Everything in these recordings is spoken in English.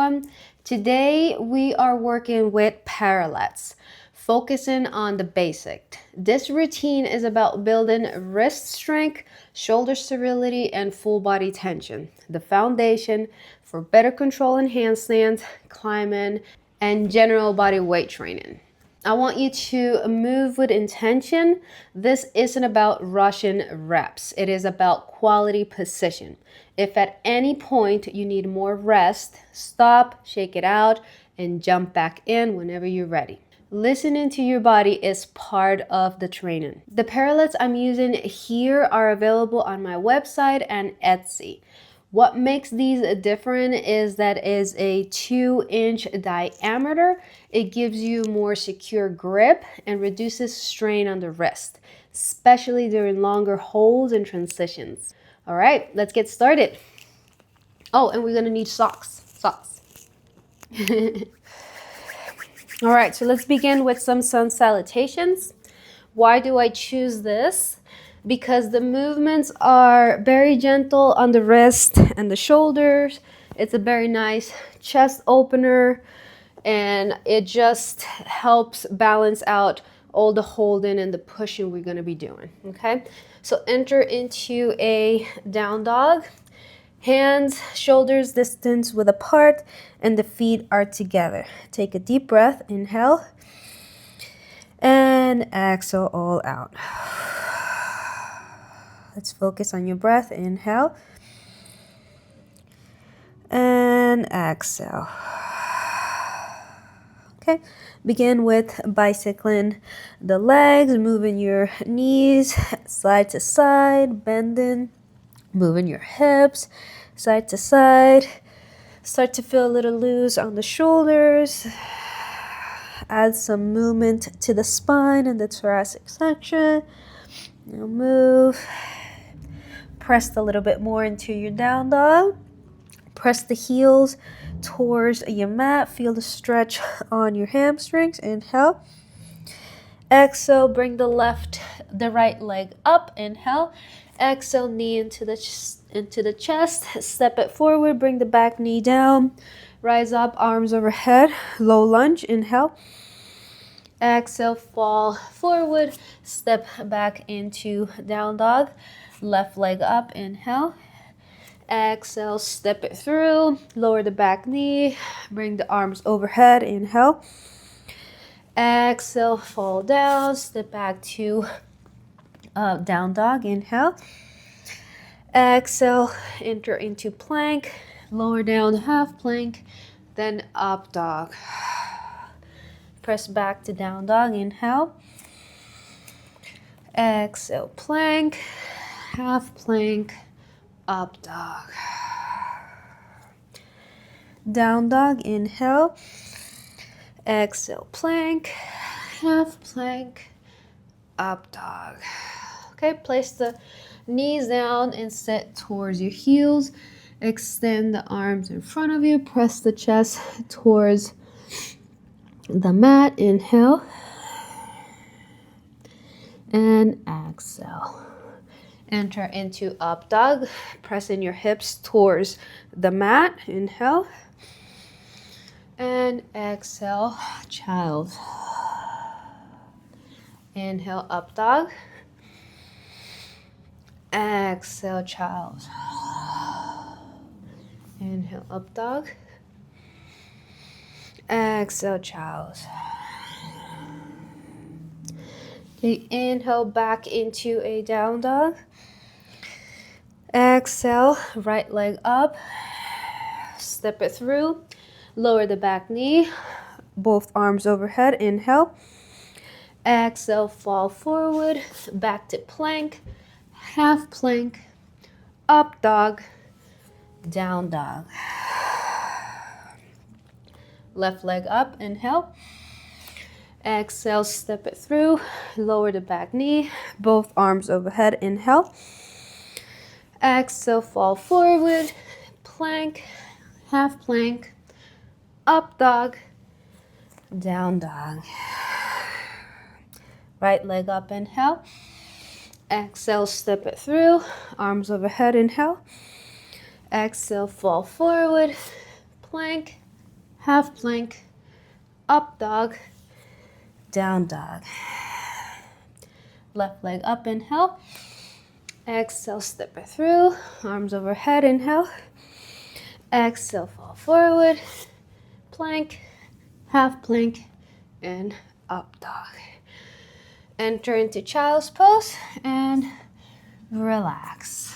everyone. Today we are working with parallettes, focusing on the basic. This routine is about building wrist strength, shoulder stability, and full body tension, the foundation for better control in handstands, climbing, and general body weight training. I want you to move with intention. This isn't about rushing reps. It is about quality position. If at any point you need more rest, stop, shake it out, and jump back in whenever you're ready. Listening to your body is part of the training. The parallettes I'm using here are available on my website and Etsy. What makes these different is that is a 2-inch diameter. It gives you more secure grip and reduces strain on the wrist, especially during longer holds and transitions. All right, let's get started. Oh, and we're gonna need socks. All right, so let's begin with some sun salutations. Why do I choose this? Because the movements are very gentle on the wrist and the shoulders. It's a very nice chest opener, and it just helps balance out all the holding and the pushing we're going to be doing. Okay, so enter into a down dog. Hands, shoulders distance width apart, and the feet are together. Take a deep breath, inhale, and exhale all out. Let's focus on your breath. Inhale and exhale. Okay, begin with bicycling the legs, moving your knees side to side, bending, moving your hips side to side. Start to feel a little loose on the shoulders. Add some movement to the spine and the thoracic section. Now move. Press a little bit more into your down dog. Press the heels towards your mat. Feel the stretch on your hamstrings. Inhale. Exhale, bring the right leg up. Inhale. Exhale, knee into the chest. Step it forward. Bring the back knee down. Rise up, arms overhead. Low lunge. Inhale. Exhale, fall forward. Step back into down dog. Left leg up, inhale. Exhale, step it through. Lower the back knee. Bring the arms overhead, inhale. Exhale, fall down. Step back to down dog, inhale. Exhale, enter into plank. Lower down half plank, then up dog. Press back to down dog, inhale. Exhale, plank. Half plank, up dog. Down dog, inhale. Exhale, plank. Half plank, up dog. Okay, place the knees down and sit towards your heels. Extend the arms in front of you. Press the chest towards the mat. Inhale. And exhale. Enter into up dog. Pressing your hips towards the mat. Inhale. And exhale, child. Inhale, up dog. Exhale, child. Inhale, up dog. Exhale, child. Okay, inhale back into a down dog. Exhale, right leg up. Step it through. Lower the back knee. Both arms overhead. Inhale. Exhale, fall forward. Back to plank. Half plank. Up dog. Down dog. Left leg up. Inhale. Exhale, step it through. Lower the back knee. Both arms overhead. Inhale. Exhale, fall forward. Plank. Half plank. Up dog. Down dog. Right leg up. Inhale. Exhale, step it through. Arms overhead. Inhale. Exhale, fall forward. Plank. half plank, up dog, down dog. Left leg up, inhale. Exhale, step it through. Arms overhead, inhale. Exhale, fall forward. Plank, half plank, and up dog. Enter into child's pose and relax.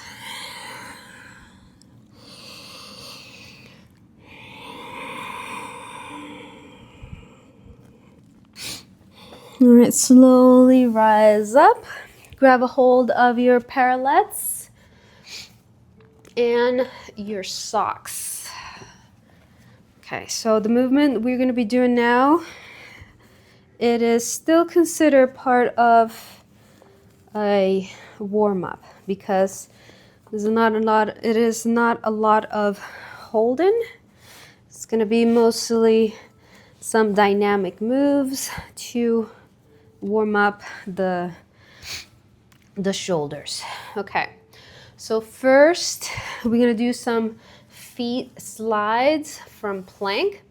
All right, slowly rise up. Grab a hold of your parallettes and your socks. Okay, so the movement we're going to be doing now, it is still considered part of a warm-up because it is not a lot of holding. It's going to be mostly some dynamic moves to warm up the shoulders. Okay, so first we're going to do some feet slides from plank.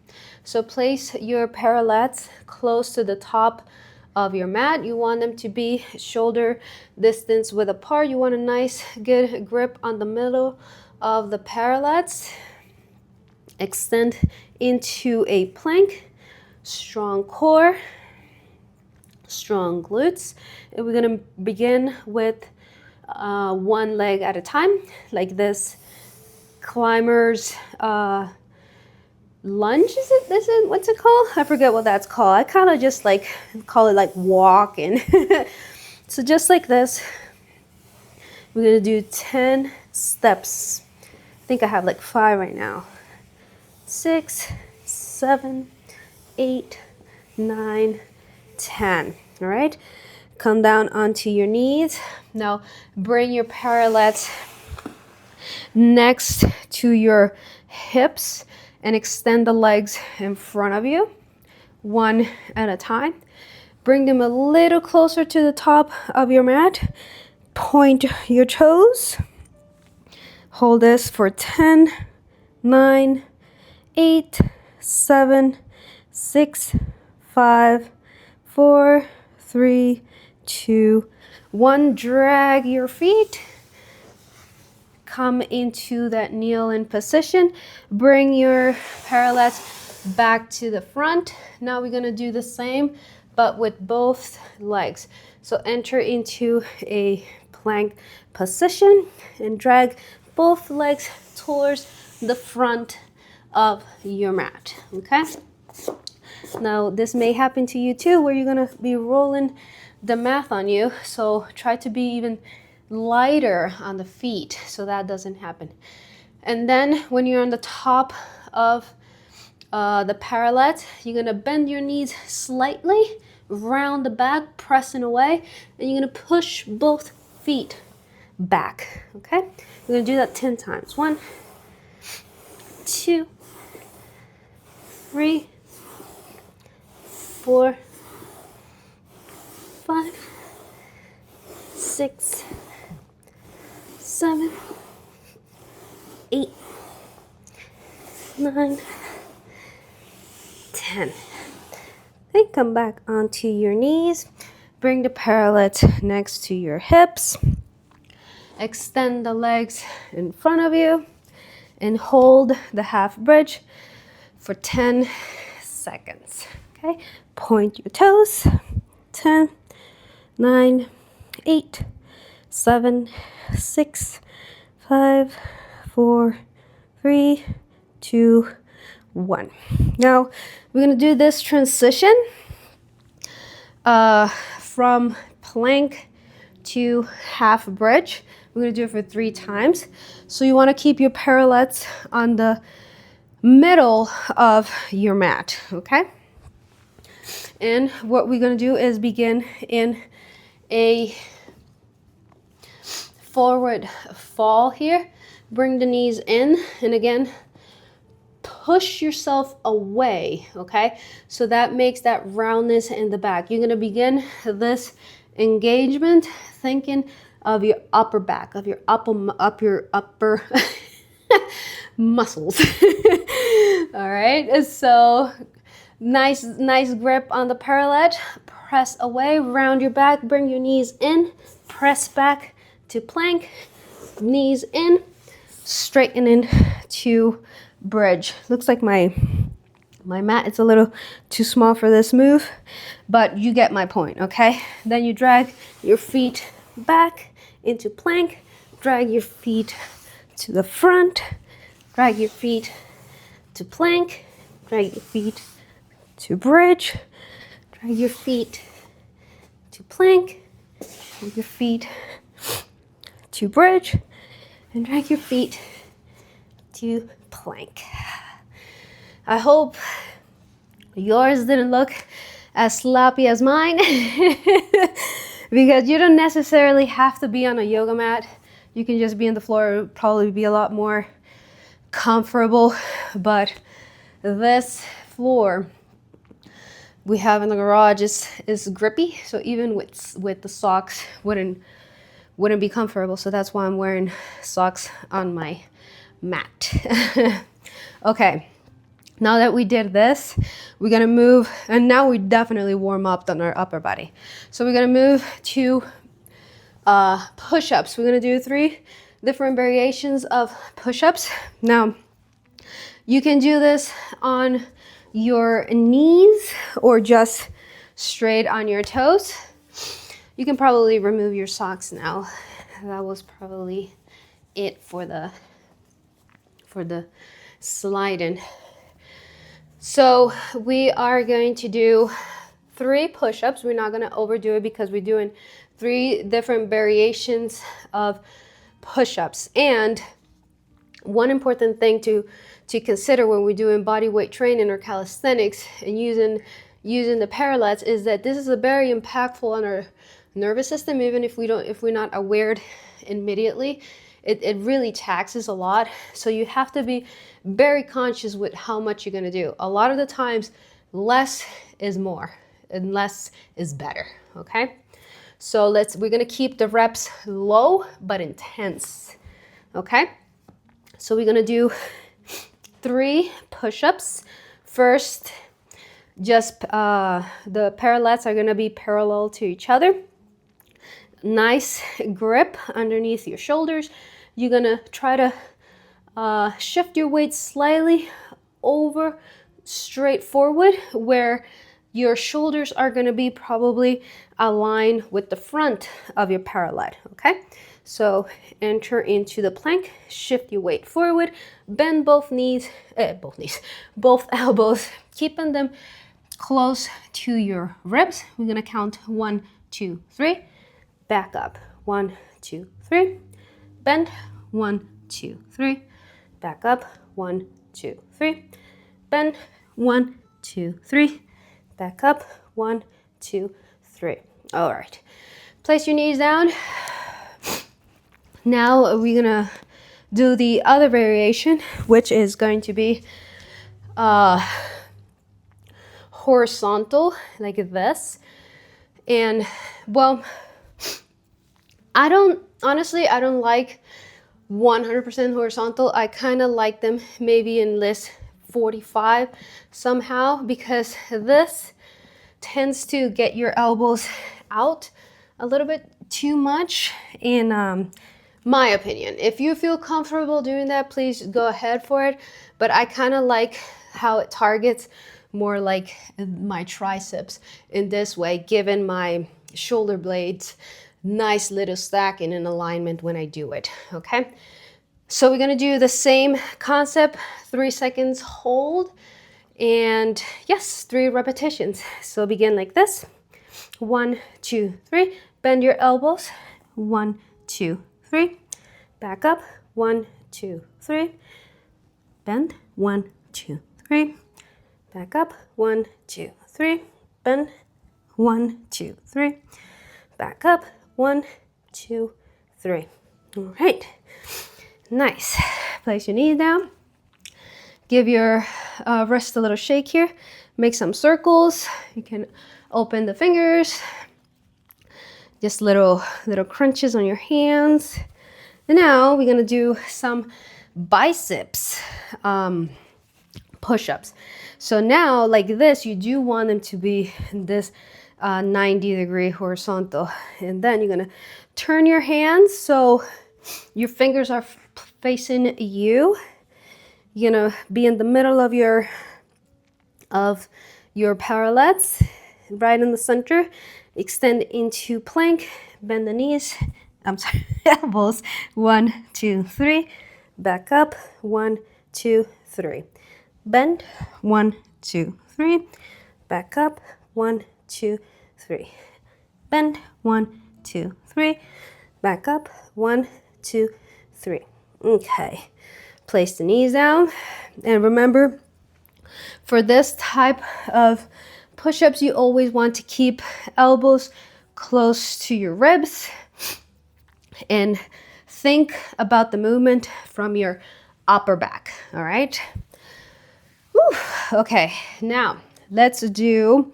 So place your parallettes close to the top of your mat. You want them to be shoulder distance width apart. You want a nice good grip on the middle of the parallettes. Extend into a plank. Strong core, strong glutes. And we're going to begin with one leg at a time, like this climber's lunge. What's it called? I forget what that's called. I kind of just like call it like walk. And so just like this, we're going to do 10 steps. I think I have like 5 right now. 6, 7, 8, 9, 10. All right, come down onto your knees. Now bring your parallettes next to your hips and extend the legs in front of you, one at a time. Bring them a little closer to the top of your mat. Point your toes. Hold this for 10, 9, 8, 7, 6, 5, 4, 3, 2, 1. Drag your feet. Come into that kneel-in position. Bring your parallettes back to the front. Now we're going to do the same, but with both legs. So enter into a plank position and drag both legs towards the front of your mat. Okay? Now this may happen to you too, where you're going to be rolling the mat on you. So try to be even lighter on the feet so that doesn't happen. And then when you're on the top of the parallette, you're going to bend your knees slightly, round the back, pressing away, and you're going to push both feet back. Okay? You're going to do that 10 times. 1, 2, 3, 4, 5, 6, 7, 8, 9, 10. Then come back onto your knees. Bring the parallette next to your hips. Extend the legs in front of you and hold the half bridge for 10 seconds. Okay? Point your toes. 10, 9, 8, 7, 6, 5, 4, 3, 2, 1. Now we're going to do this transition from plank to half bridge. We're going to do it for 3 times. So you want to keep your parallettes on the middle of your mat, okay? And what we're going to do is begin in a forward fall here. Bring the knees in, and again, push yourself away, okay? So that makes that roundness in the back. You're going to begin this engagement thinking of your upper back, of your upper muscles. All right, so nice grip on the parallette. Press away, round your back, bring your knees in, press back to plank, knees in, straighten in to bridge. Looks like my mat is a little too small for this move, but you get my point, okay? Then you drag your feet back into plank, drag your feet to the front, drag your feet to plank, drag your feet to bridge, drag your feet to plank, drag your feet to bridge, and drag your feet to plank. I hope yours didn't look as sloppy as mine because you don't necessarily have to be on a yoga mat. You can just be on the floor. It would probably be a lot more comfortable, but this floor we have in the garage is grippy, so even with the socks wouldn't be comfortable. So that's why I'm wearing socks on my mat. Okay, now that we did this, we're gonna move, and now we definitely warm up on our upper body. So we're gonna move to push-ups. We're gonna do 3 different variations of push-ups. Now, you can do this on your knees or just straight on your toes. You can probably remove your socks now. That was probably it for the sliding. So we are going to do 3 push-ups. We're not going to overdo it because we're doing 3 different variations of push-ups. And one important thing to consider when we're doing body weight training or calisthenics and using the parallettes is that this is a very impactful on our nervous system. Even if we're not aware immediately, it really taxes a lot. So you have to be very conscious with how much you're going to do. A lot of the times, less is more and less is better. Okay, so we're going to keep the reps low but intense. Okay, so we're going to do 3 push-ups. First, just the parallettes are going to be parallel to each other. Nice grip underneath your shoulders. You're going to try to shift your weight slightly over straight forward where your shoulders are going to be probably aligned with the front of your parallette. Okay, so enter into the plank, shift your weight forward, bend both elbows, keeping them close to your ribs. We're going to count 1, 2, 3, back up, 1, 2, 3, bend, 1, 2, 3, back up, 1, 2, 3, bend, 1, 2, 3, back up, 1, 2, 3. All right, place your knees down. Now we're gonna do the other variation, which is going to be horizontal, like this. And well, I don't like 100% horizontal. I kind of like them maybe in list 45 somehow, because this tends to get your elbows out a little bit too much, in my opinion. If you feel comfortable doing that, please go ahead for it. But I kind of like how it targets more like my triceps in this way, given my shoulder blades nice little stacking in alignment when I do it. Okay, so we're gonna do the same concept, 3 seconds hold, and yes, 3 repetitions. So begin like this, 1, 2, 3, bend your elbows, 1, 2, 3, back up, 1, 2, 3, bend, 1, 2, 3, back up, 1, 2, 3, bend, 1, 2, 3, back up, 1, 2, 3. All right, nice. Place your knees down. Give your wrist a little shake here. Make some circles. You can open the fingers. Just little crunches on your hands. And now we're gonna do some biceps push-ups. So now, like this, you do want them to be this 90-degree horizontal. And then you're gonna turn your hands so your fingers are facing you. You're gonna be in the middle of your parallettes, right in the center. Extend into plank, bend the knees, I'm sorry, elbows. 1, 2, 3. Back up. 1, 2, 3. Bend. 1, 2, 3. Back up. 1, 2, 3. Bend. 1, 2, 3. Back up. 1, 2, 3. Okay. Place the knees down. And remember, for this type of push-ups, you always want to keep elbows close to your ribs and think about the movement from your upper back. All right. Whew. Okay, now let's do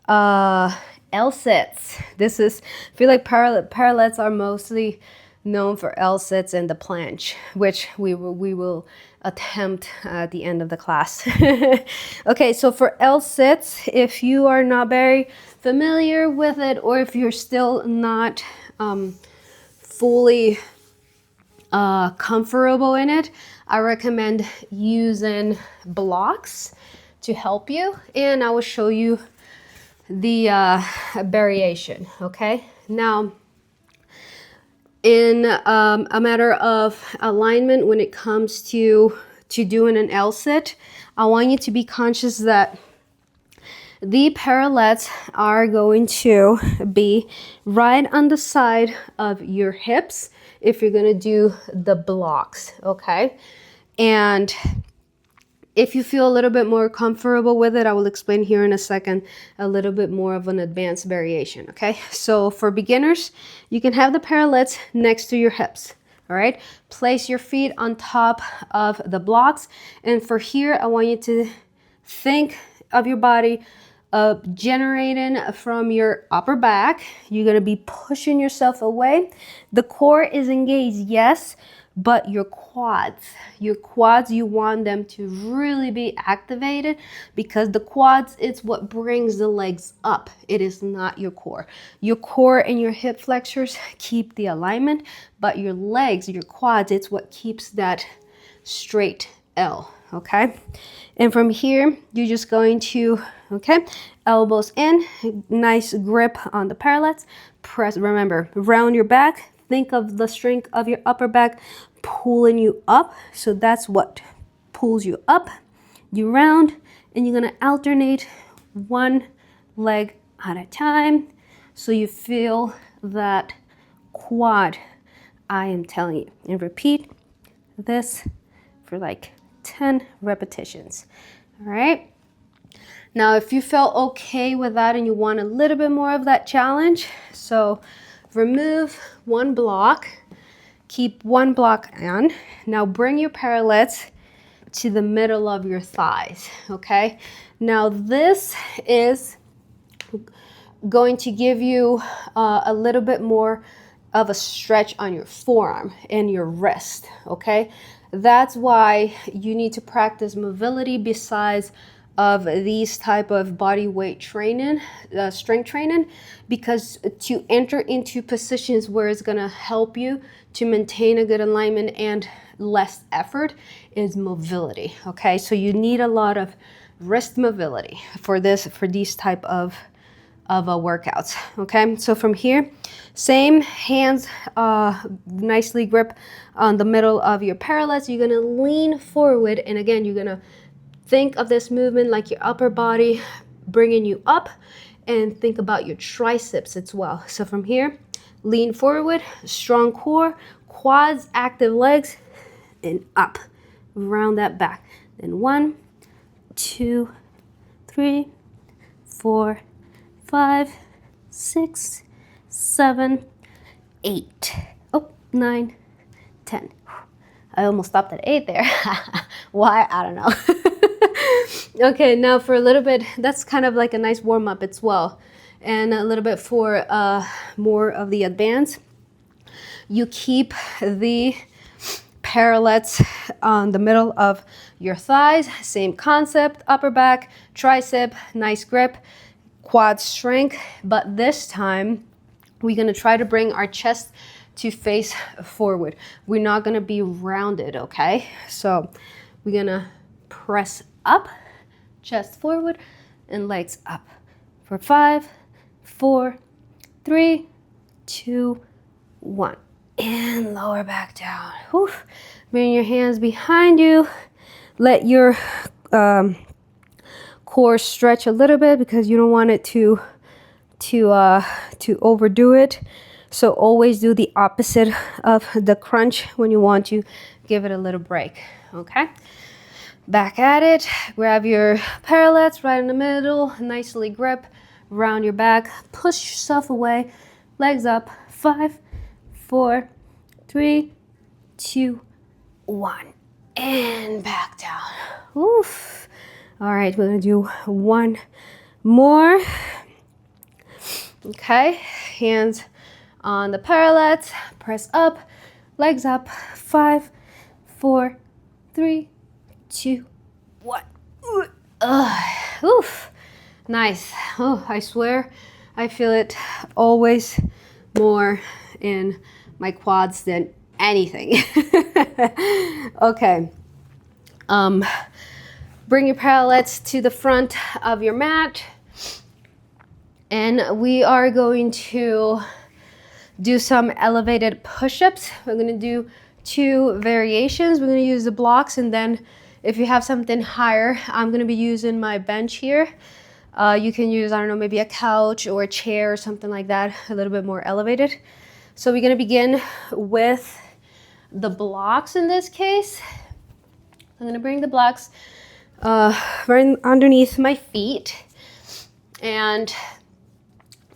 L-sits. This is, I feel like parallettes are mostly known for L-sits and the planche, which we will attempt at the end of the class. Okay, so for L-sits, if you are not very familiar with it, or if you're still not fully comfortable in it, I recommend using blocks to help you, and I will show you the variation. Okay, now in a matter of alignment, when it comes to doing an L-sit, I want you to be conscious that the parallettes are going to be right on the side of your hips if you're going to do the blocks, okay? And if you feel a little bit more comfortable with it, I will explain here in a second a little bit more of an advanced variation, okay? So for beginners, you can have the parallettes next to your hips, all right? Place your feet on top of the blocks. And for here, I want you to think of your body generating from your upper back. You're going to be pushing yourself away. The core is engaged, yes, but your quads, you want them to really be activated, because the quads, it's what brings the legs up. It is not your core. Your core and your hip flexors keep the alignment, but your legs, your quads, it's what keeps that straight L, okay? And from here, you're just going to, okay, elbows in, nice grip on the parallettes. Press, remember, round your back. Think of the strength of your upper back pulling you up. So that's what pulls you up. You round, and you're gonna alternate one leg at a time, so you feel that quad I am telling you. And repeat this for like 10 repetitions. All right. Now, if you felt okay with that and you want a little bit more of that challenge, so remove one block, keep one block on. Now bring your parallettes to the middle of your thighs, okay? Now this is going to give you a little bit more of a stretch on your forearm and your wrist, okay? That's why you need to practice mobility besides of these type of body weight training, strength training, because to enter into positions where it's gonna help you to maintain a good alignment and less effort is mobility, okay? So you need a lot of wrist mobility for these type of workouts, okay? So from here, same hands, nicely grip on the middle of your parallettes. You're gonna lean forward, and again, you're gonna think of this movement like your upper body bringing you up, and think about your triceps as well. So from here, lean forward, strong core, quads, active legs, and up, round that back. Then 1, 2, 3, 4, 5, 6, 7, 8. Oh, 9, 10. I almost stopped at 8 there. Why? I don't know. Okay, now for a little bit, that's kind of like a nice warm up as well. And a little bit for more of the advance. You keep the parallettes on the middle of your thighs. Same concept, upper back, tricep, nice grip, quad strength. But this time, we're gonna try to bring our chest to face forward. We're not gonna be rounded, okay? So we're gonna press up, chest forward, and legs up. For 5, 4, 3, 2, 1. And lower back down. Whew. Bring your hands behind you. Let your core stretch a little bit because you don't want it to overdo it. So always do the opposite of the crunch when you want to give it a little break. Okay. Back at it. Grab your parallettes right in the middle. Nicely grip around your back. Push yourself away. Legs up. 5, 4, 3, 2, 1. And back down. Oof. All right, we're gonna do one more. Okay, hands on the parallettes. Press up, legs up. 5, 4, 3, 2, 1. Oof. Nice. Oh, I swear I feel it always more in my quads than anything. Okay. Bring your parallettes to the front of your mat. And we are going to do some elevated push-ups. We're going to do 2 variations. We're going to use the blocks, and then if you have something higher, I'm going to be using my bench here. You can use, I don't know, maybe a couch or a chair or something like that, a little bit more elevated. So we're going to begin with the blocks in this case. I'm going to bring the blocks right underneath my feet, and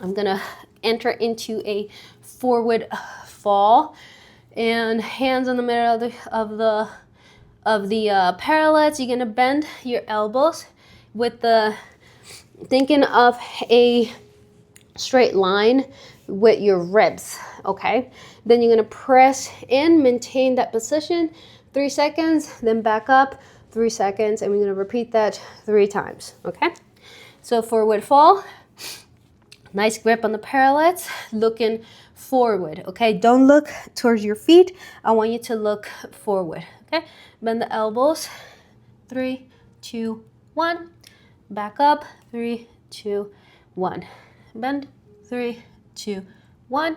I'm going to enter into a forward fall, and hands on the middle of the parallettes. You're going to bend your elbows with the thinking of a straight line with your ribs, okay? Then you're gonna press in, maintain that position, 3 seconds, then back up, 3 seconds, and we're gonna repeat that 3 times, okay? So forward fall, nice grip on the parallettes, looking forward, okay? Don't look towards your feet. I want you to look forward, okay? Bend the elbows, 3, 2, 1. Back up, 3, 2, 1. Bend, 3, 2, 1.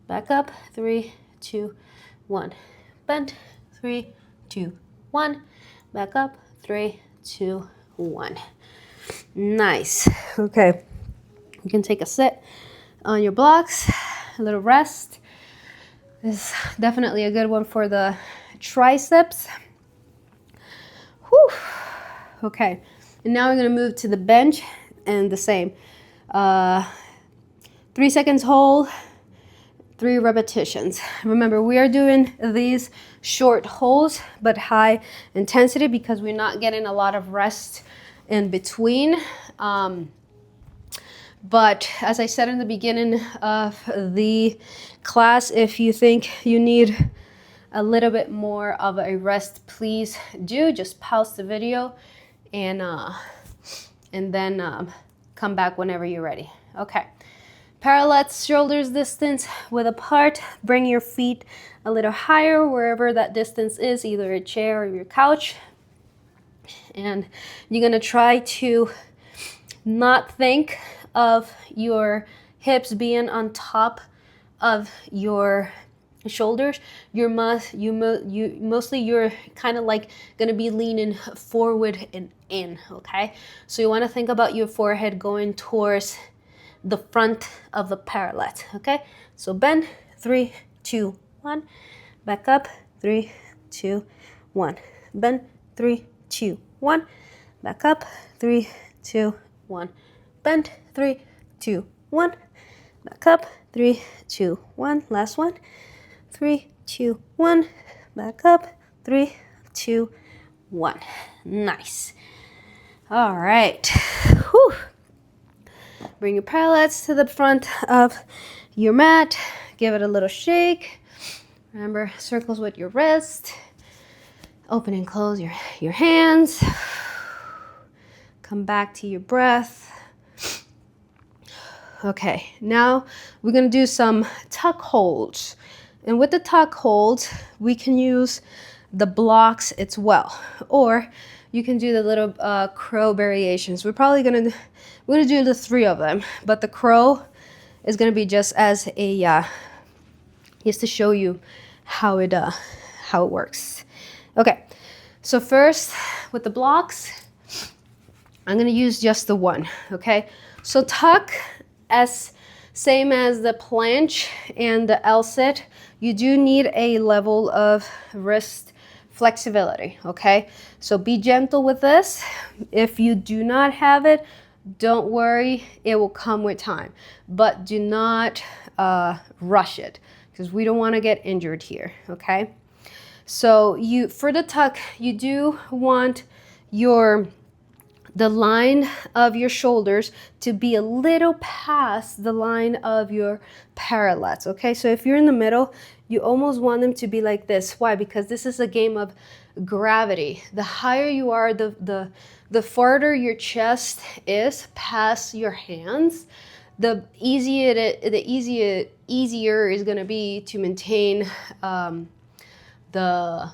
Back up, 3, 2, 1. Bend, 3, 2, 1. Back up, 3, 2, 1. Nice. Okay. You can take a sit on your blocks, a little rest. This is definitely a good one for the triceps. Whew. Okay. And now we're going to move to the bench and the same. 3 seconds hold, 3 repetitions. Remember, we are doing these short holds, but high intensity because we're not getting a lot of rest in between. But as I said in the beginning of the class, if you think you need a little bit more of a rest, please do. Just pause the video and then come back whenever you're ready. Okay. Parallettes, shoulders distance width apart. Bring your feet a little higher wherever that distance is, either a chair or your couch. And you're gonna try to not think of your hips being on top of your shoulders. Mostly you're kind of like gonna be leaning forward and in, okay? So you want to think about your forehead going towards the front of the parallette, okay? So bend, 3, 2, 1. Back up, 3, 2, 1. Bend, 3, 2, 1. Back up, 3, 2, 1. Bend, 3, 2, 1. Back up, 3, 2, 1. Last one. 3, 2, 1. Back up, 3, 2, 1. Nice. All right. Whew. Bring your parallettes to the front of your mat. Give it a little shake. Remember, circles with your wrist. Open and close your hands. Come back to your breath. Okay, now we're gonna do some tuck holds. And with the tuck holds, we can use the blocks as well. Or you can do the little crow variations. We're gonna do the 3 of them, but the crow is gonna be just as a, just to show you how it works. Okay, so first with the blocks, I'm gonna use just the one, okay? So tuck, as same as the planche and the L-sit, you do need a level of wrist flexibility, okay? So be gentle with this. If you do not have it, don't worry, it will come with time. But do not rush it, because we don't want to get injured here, okay? So for the tuck, you do want the line of your shoulders to be a little past the line of your parallettes, okay? So if you're in the middle, you almost want them to be like this. Why? Because this is a game of gravity. The higher you are, the farther your chest is past your hands, the easier is going to be to maintain the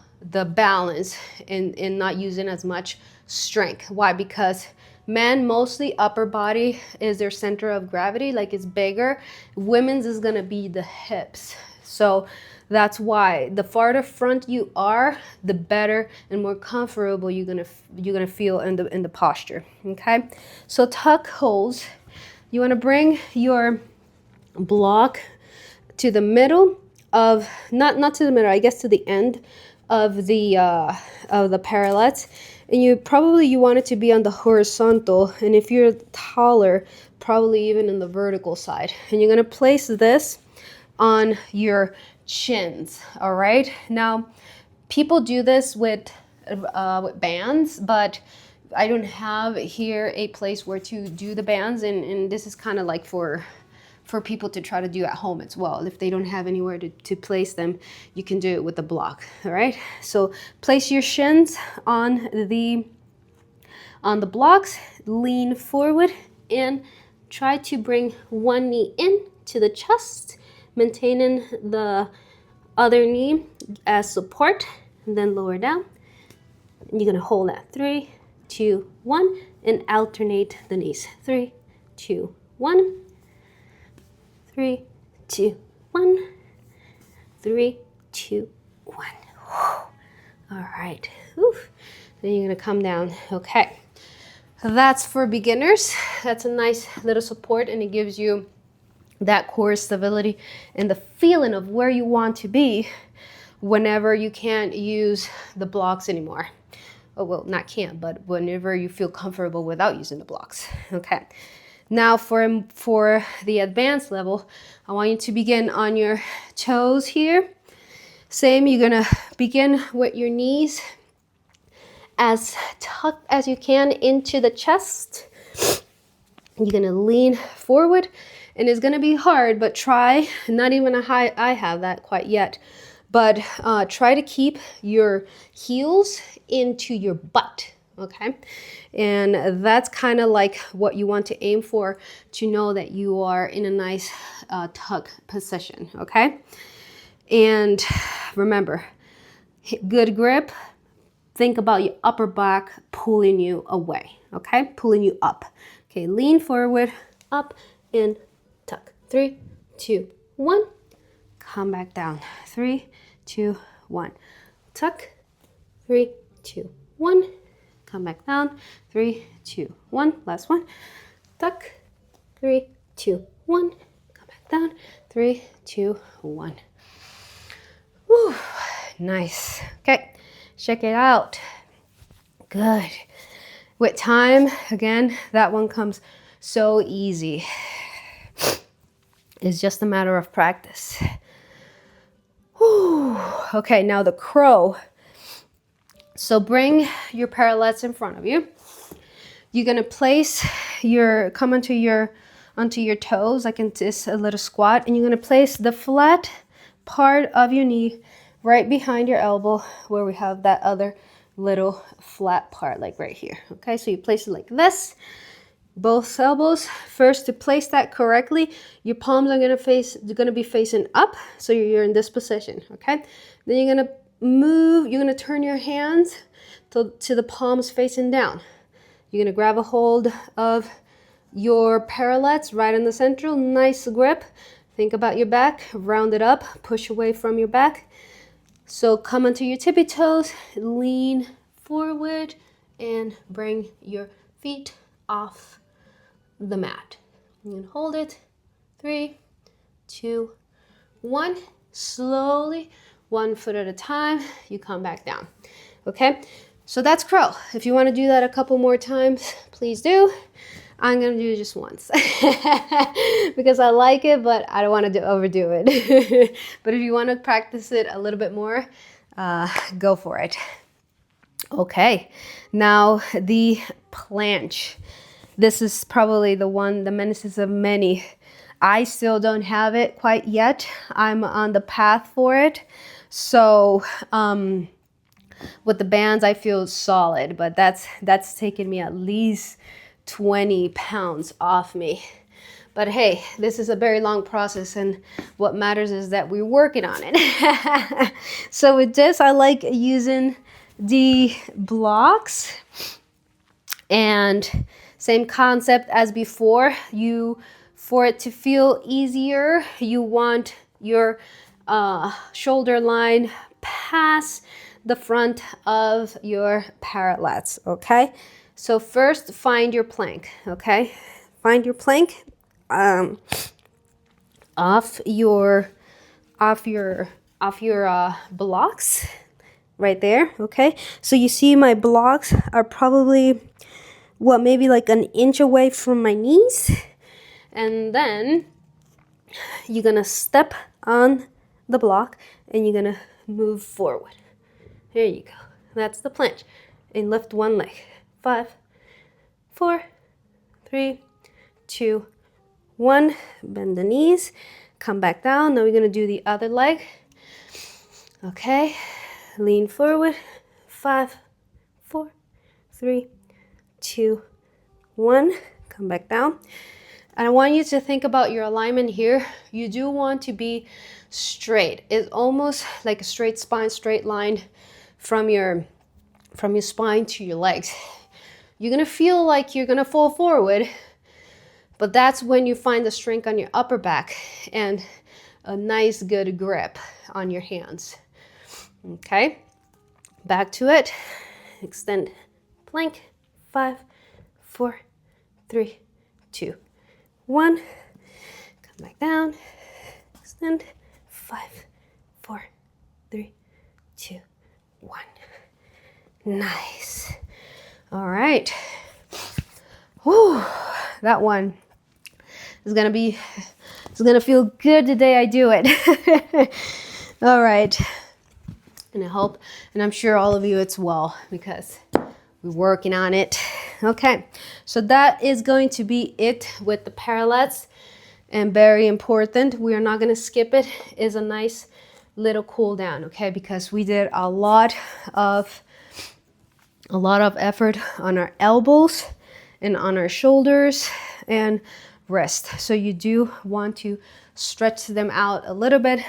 balance and not using as much strength. Why? Because men, mostly upper body is their center of gravity, like it's bigger. Women's is gonna be the hips. So that's why the farther front you are, the better and more comfortable you're gonna feel in the posture. Okay, so tuck holds. You want to bring your block to the middle of not to the middle, I guess to the end of the parallettes, and you want it to be on the horizontal, and if you're taller, probably even in the vertical side. And you're going to place this on your chins. All right, now people do this with bands, but I don't have here a place where to do the bands, and this is kind of like for people to try to do at home as well. If they don't have anywhere to place them, you can do it with the block. All right, so place your shins on the blocks, lean forward, and try to bring one knee in to the chest, maintaining the other knee as support, and then lower down. And you're gonna hold that 3, 2, 1, and alternate the knees. 3, 2, 1. 3, 2, 1. 3, 2, 1. All right. Oof. Then you're gonna come down. Okay. That's for beginners. That's a nice little support, and it gives you that core stability and the feeling of where you want to be whenever you can't use the blocks anymore. Oh, well, not can't, but whenever you feel comfortable without using the blocks. Okay. Now for the advanced level, I want you to begin on your toes here. Same, you're gonna begin with your knees as tucked as you can into the chest. You're gonna lean forward, and it's gonna be hard, but try, not even a high, I have that quite yet, but try to keep your heels into your butt. Okay, and that's kind of like what you want to aim for, to know that you are in a nice tuck position. Okay, and remember, good grip. Think about your upper back pulling you away. Okay, pulling you up. Okay, lean forward, up, and tuck. 3, 2, 1. Come back down. 3, 2, 1. Tuck. 3, 2, 1. Come back down. 3, 2, 1. Last one. Tuck. 3, 2, 1. Come back down. 3, 2, 1. Whew. Nice. Okay, check it out. Good. With time, again, that one comes so easy. It's just a matter of practice. Whew. Okay, now the crow. So bring your parallettes in front of you. You're gonna come onto your toes, like in this a little squat, and you're gonna place the flat part of your knee right behind your elbow, where we have that other little flat part like right here. Okay, so you place it like this, both elbows. First, to place that correctly, your palms are gonna be facing up, so you're in this position. Okay, then you're gonna move, you're gonna turn your hands to the palms facing down. You're gonna grab a hold of your parallettes right in the central, nice grip. Think about your back, round it up, push away from your back. So come onto your tippy toes, lean forward, and bring your feet off the mat. You can hold it. 3, 2, 1. Slowly, 1 foot at a time, you come back down. Okay, so that's crow. If you want to do that a couple more times, please do. I'm gonna do it just once because I like it, but I don't want to overdo it. But if you want to practice it a little bit more, go for it. Okay, now the planche. This is probably the nemesis of many. I still don't have it quite yet. I'm on the path for it. So with the bands, I feel solid, but that's taken me at least 20 pounds off me. But hey, this is a very long process, and what matters is that we're working on it. So with this, I like using the blocks, and same concept as before. For it to feel easier, you want your shoulder line past the front of your parallettes. Okay, so first find your plank. Okay, find your plank off your blocks right there. Okay, so you see my blocks are probably maybe like an inch away from my knees, and then you're gonna step on the block and you're gonna move forward. There you go. That's the planche. And lift one leg. 5, 4, 3, 2, 1. Bend the knees. Come back down. Now we're gonna do the other leg. Okay. Lean forward. 5, 4, 3, 2, 1. Come back down. And I want you to think about your alignment here. You do want to be straight. It's almost like a straight spine, straight line from your spine to your legs. You're gonna feel like you're gonna fall forward, but that's when you find the strength on your upper back and a nice good grip on your hands. Okay, back to it. Extend plank. 5, 4, 3, 2, 1. Come back down. Extend. 5, 4, 3, 2, 1. Nice. All right. Whew, that one is gonna feel good the day I do it. All right. And I hope, and I'm sure all of you it's well, because we're working on it. Okay, so that is going to be it with the parallettes. And very important, we are not going to skip it, is a nice little cool down, okay? Because we did a lot of effort on our elbows and on our shoulders and wrist. So you do want to stretch them out a little bit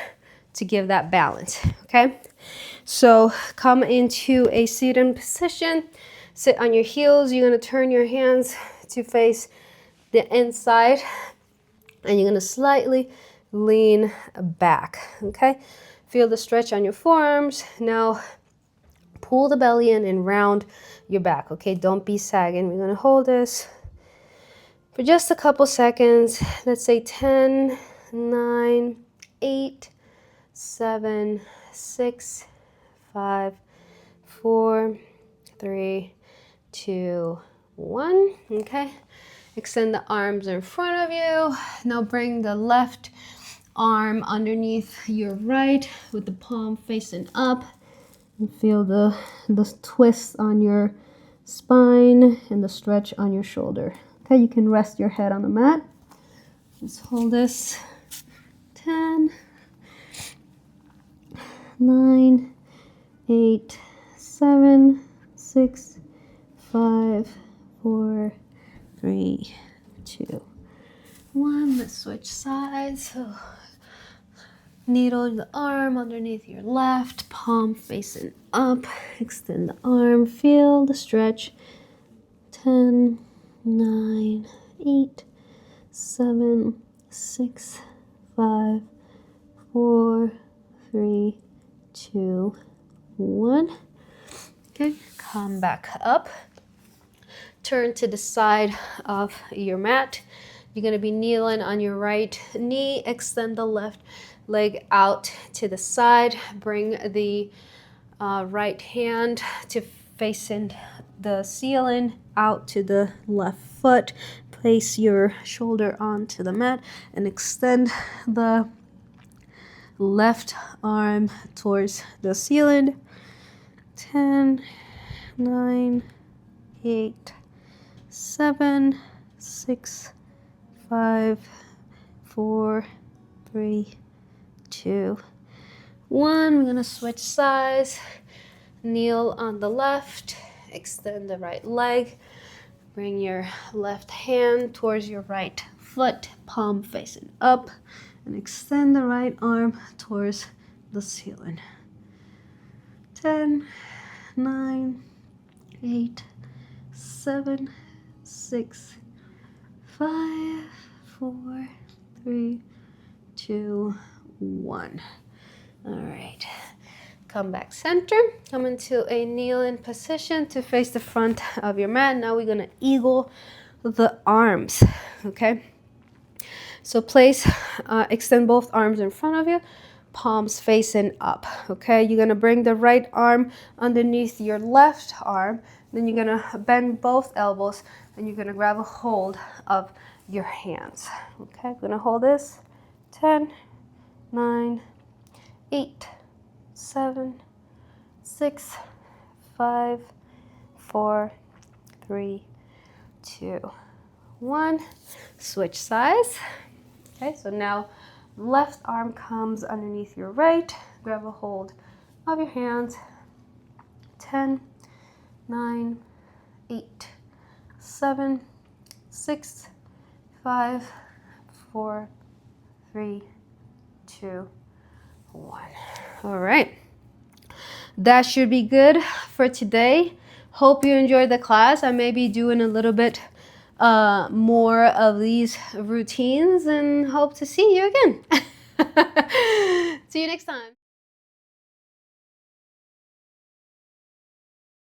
to give that balance, okay? So come into a seated position. Sit on your heels. You're going to turn your hands to face the inside, and you're going to slightly lean back, okay? Feel the stretch on your forearms. Now pull the belly in and round your back, okay? Don't be sagging. We're going to hold this for just a couple seconds. Let's say 10, 9, 8, 7, 6, 5, 4, 3, 2, 1. Okay, extend the arms in front of you. Now bring the left arm underneath your right with the palm facing up, and feel the twist on your spine and the stretch on your shoulder. Okay, you can rest your head on the mat. Just hold this. 10, 9, 8, 7, 6, 5, 4, 3, 2, 1. Let's switch sides. So needle the arm underneath your left, palm facing up. Extend the arm, feel the stretch. 10, 9, 8, 7, 6, 5, 4, 3, 2, 1. Okay, come back up. Turn to the side of your mat. You're going to be kneeling on your right knee. Extend the left leg out to the side. Bring the right hand to facing the ceiling, out to the left foot. Place your shoulder onto the mat and extend the left arm towards the ceiling. 10, 9, 8, 7, 6, 5, 4, 3, 2, 1. We're going to switch sides. Kneel on the left. Extend the right leg. Bring your left hand towards your right foot, palm facing up, and extend the right arm towards the ceiling. 10, 9, 8, 7, 6, 5, 4, 3, 2, 1. All right. Come back center. Come into a kneeling position to face the front of your mat. Now we're going to eagle the arms. Okay. So extend both arms in front of you, palms facing up. Okay. You're going to bring the right arm underneath your left arm. Then you're going to bend both elbows and you're going to grab a hold of your hands. Okay. I'm going to hold this. 10, 9, 8, 7, 6, 5, 4, 3, 2, 1. Switch sides. Okay, so now left arm comes underneath your right. Grab a hold of your hands. 10, 9, 8, 7, 6, 5, 4, 3, 2, 1. All right. That should be good for today. Hope you enjoyed the class. I may be doing a little bit more of these routines and hope to see you again. See you next time.